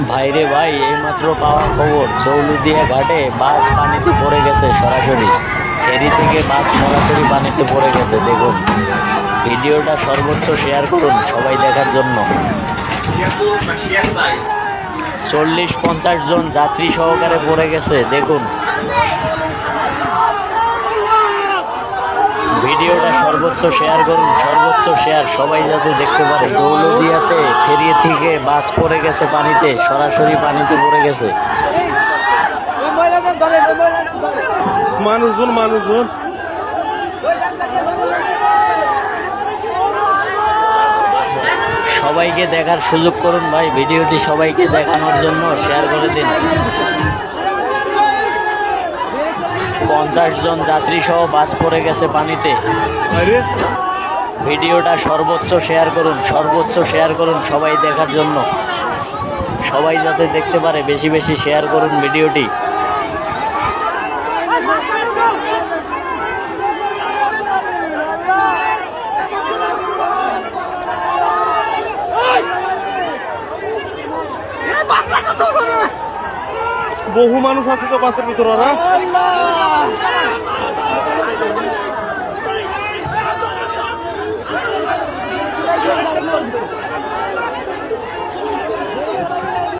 ভাইরে ভাই, এইমাত্র পাওয়া খবর দৌলতদিয়া ঘাটে বাস পানিতে পড়ে গেছে সরাসরি। ফেরি থেকে বাস সরাসরি পানিতে পড়ে গেছে। দেখুন, ভিডিওটা সর্বোচ্চ শেয়ার করুন সবাই দেখার জন্য। 40-50 জন যাত্রী সহকারে পড়ে গেছে। দেখুন, ভিডিওটা সর্বোচ্চ শেয়ার করুন, সর্বোচ্চ শেয়ার সবাই যাতে দেখতে পারে। দৌলতদিয়াতে ফেরি থেকে বাস পড়ে গেছে পানিতে, সরাসরি পানিতে পড়ে গেছে। মানুষজন সবাইকে দেখার সুযোগ করুন ভাই, ভিডিওটি সবাইকে দেখানোর জন্য শেয়ার করে দিন। 50 জন যাত্রী সহ বাস পড়ে গেছে পানিতে। ভিডিওটা সর্বোচ্চ শেয়ার করুন, সর্বোচ্চ শেয়ার করুন সবাই দেখার জন্য। সবাই যাতে দেখতে পারে, বেশি বেশি শেয়ার করুন ভিডিওটি। বহু মানুষ আছে তো বাসের ভিতরে।